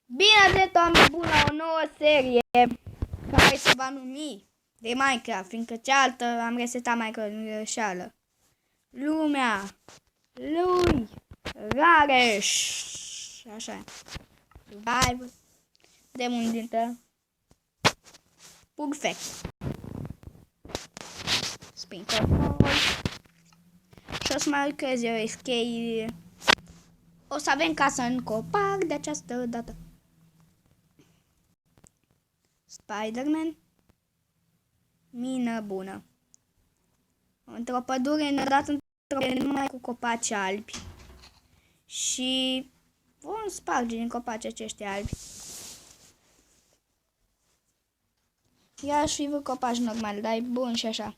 Bine de oameni buni la o nouă serie care se va numi de Minecraft, fiindcă cealaltă am resetat Minecraft în greșeală. Lumea lui Rareș. Așa. Survival. De unul dintre perfect. Sprinkle. Și o să mai lucrez eu escape. O să avem casă în copac de această dată. Spider-Man. Mină bună. Într-o pădure înădat într-o pădure numai cu copaci albi. Și vom sparge din copaci aceștia albi. Ia-și fi vreo copaci normal, dar e bun și așa.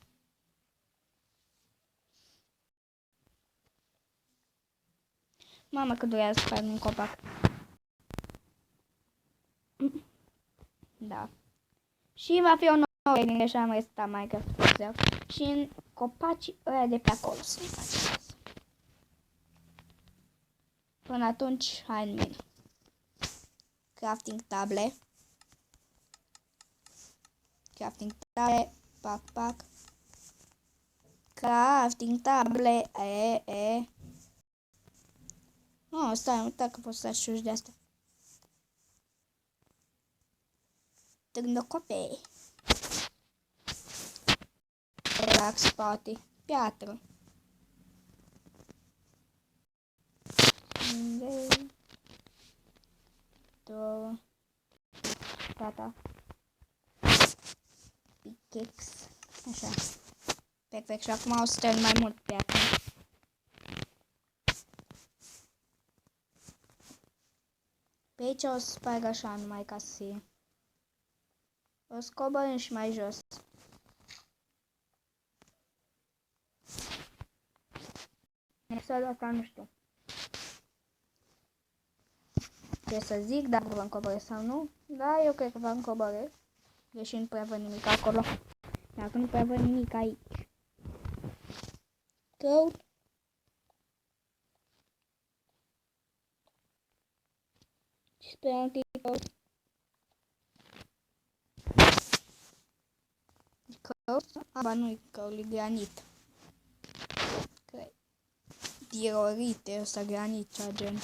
Mama, cât durează să sparg un copac. Da. Și va fi o nouă din așa am restat Minecraft. Și în copacii ăia de pe acolo să ne facem asta. Până atunci, hai în mine. Crafting table. Crafting table. Pac, pac. Crafting table. Oh, stai, am uitat că poți să așuși de asta. Târnăcope. Relax, spate. Piatră. Două. Gata. Pickaxe. Așa. Perfect. Și acum o să strâng mai mult piatră. Pe aici o să sparg așa numai ca să fie. O să coborâm și mai jos. Exact asta nu știu. Ce să zic, dacă vom coborâ sau nu. Da, eu cred că vom coborâ. Deși nu prea văd nimic acolo. Dacă nu prea văd nimic aici. Căut. Și sperăm că e căut. Aba nu-i căut, e granit. Cred. Diorite ăsta granit, cea gen.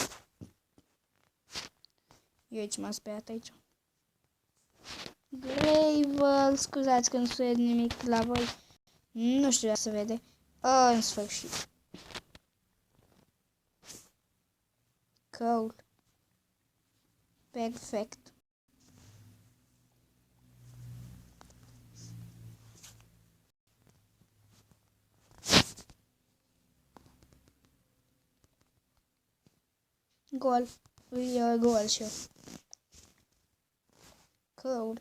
Eu aici m-am speriat aici. Gravel, scuzați că nu se vede nimic la voi. Nu știu dacă se vede. În sfârșit. Cool. Perfect. Gol. E gol și eu. Cool.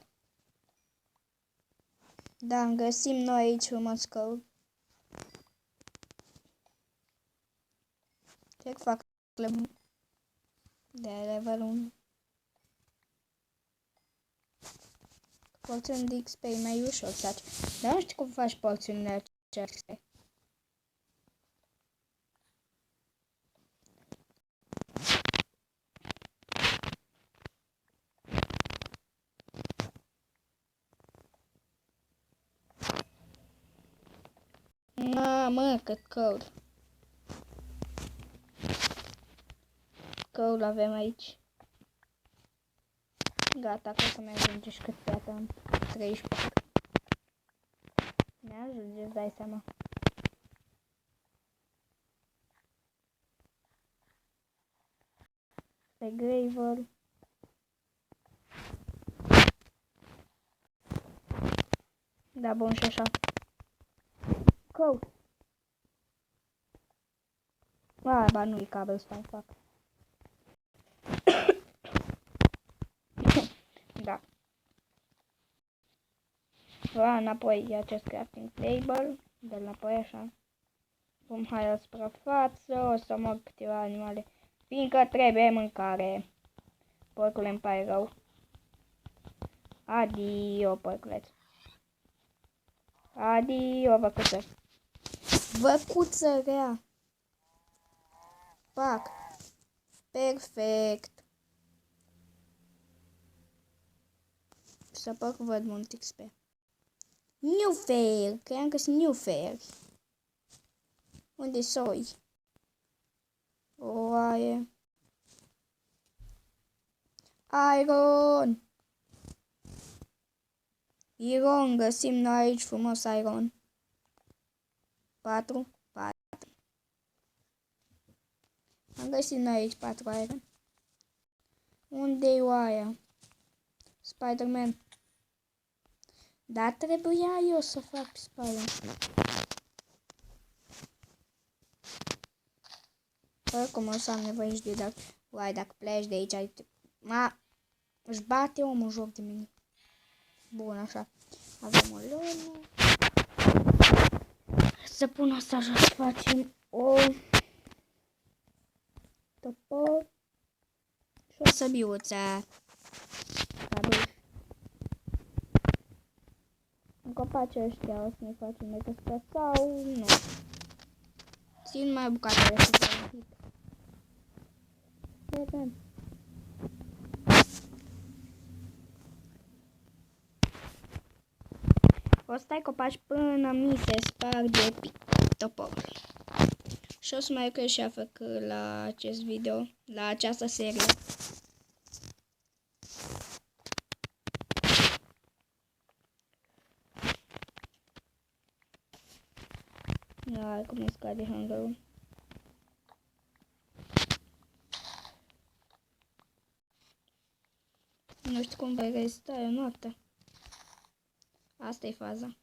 Da, găsim noi aici frumos cool. Ce fac de level 1. Porțiuni de XP e mai ușor să faci. Dar nu știu cum faci porțiunile acestea. Mă, cât cold. Cold avem aici. Gata, că să mai ajunge și cât piată în 34. Ne ajunge, îți dai seama. Pe gravel. Da, bun și așa. Cold. Ba nu-i cabel, stai, fac. Da. Înapoi acest crafting table. De înapoi așa. Vom hai la suprafață. O să mor câteva animale. Fiindcă trebuie mâncare. Porcule, îmi pare rău. Adio, porculeț. Adio, văcuță. Văcuță rea. Pac. Perfect. să că văd mult XP. New fair, cream că sunt new fair. Unde soi? O oaie. Iron! Iron, găsim noi aici frumos iron. 4. Am găsit noi aici 4 iron. Unde-i oaia? Spider-Man. Dar trebuia eu să fac Spider-Man. Oricum o să am nevoie și de dacă... Uai, dacă pleci de aici... Își bate omul joc de mine. Bun, așa. Avem o lună. Să pun asta așa, să facem o... topor. Și o săbiuță. În copaci ăștia o să ne facem de căstă sau nu. Țin mai bucatele să se închid. Vedem. O să tai copaci până mi se sparge toporul. Și o să mai lucrez și fac la acest video, la această serie. Ia, cum ne scade hunger-ul. Nu știu cum voi rezista o noapte. Asta e faza.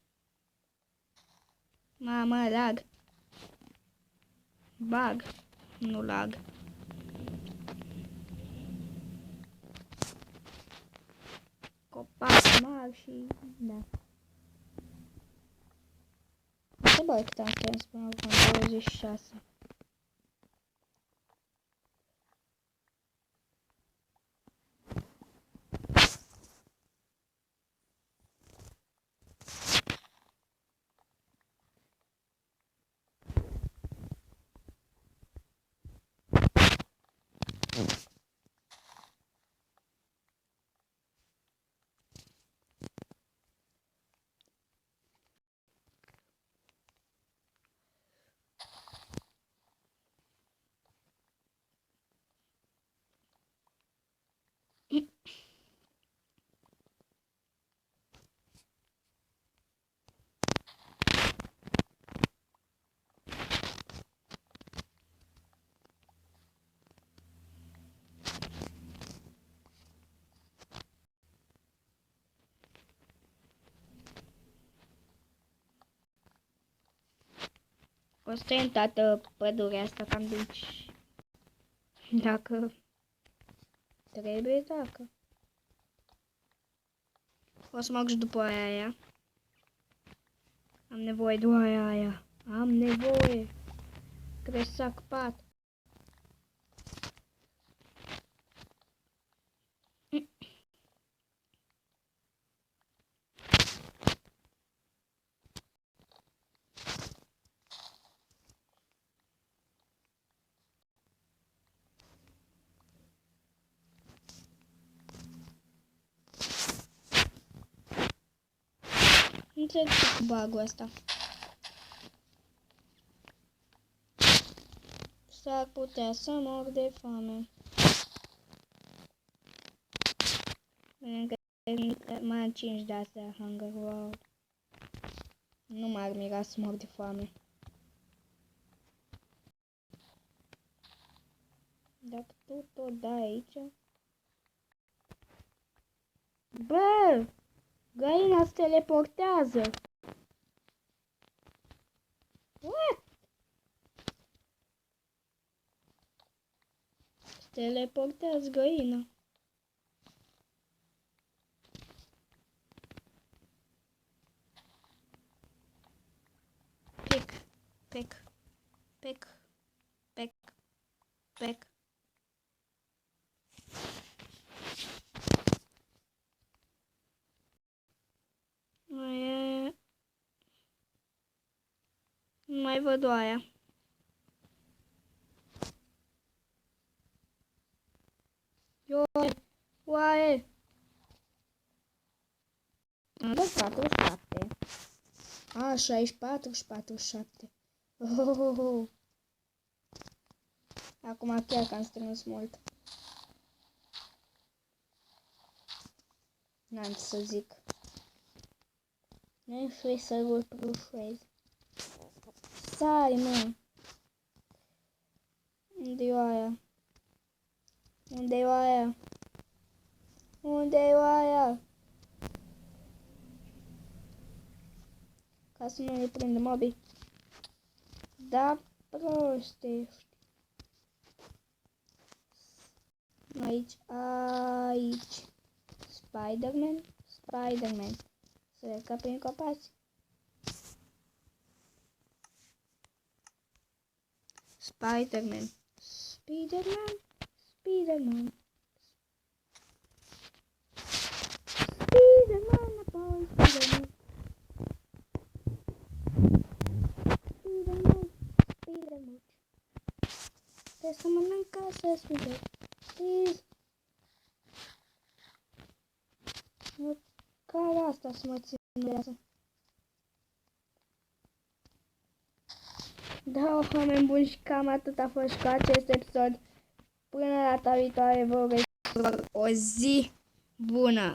Mamă, lag. Bug. Nu lag. Copaci mari și... da. Ce băi cât am strâns până acum? 26. O să tăiem toată pădurea asta cam de aici. Dacă trebuie, dacă. O să mă și după aia. Am nevoie de aia. Am nevoie. Trebuie să sac pat. Nu înțeleg cu bug-ul ăsta. S-ar putea să mor de foame. Mai am 5 de astea hunger, wow. Nu m-ar mira să mor de foame. Dacă tu tot dai aici... Bă! Găina se teleportează! What? Se teleportează găina. Pic, pic, pic, pic, pic. Mai văd oaia. Oaie! Am dat 47. A, 64 și 47. Oh. Acum chiar că am strâns mult. N-am ce să zic. Nu știu să-l plușez. Stai, mă. Unde-i oaia? Unde-i oaia? Unde-i oaia? Ca să nu ne prindă mobii. Da, prostești. Aici, aici. Spider-Man, Spider-Man. Să urcă prin copaci. Spider-Man, Spider-Man, Spider-Man. Spider-Man, apoi Spider-Man. Spider-Man, Spider-Man. Trebuie să mănânc ca să Spider-Man. Care asta să mă țin de asta? Da, oameni buni, și cam atât a fost cu acest episod. Până data viitoare vă urez o zi bună!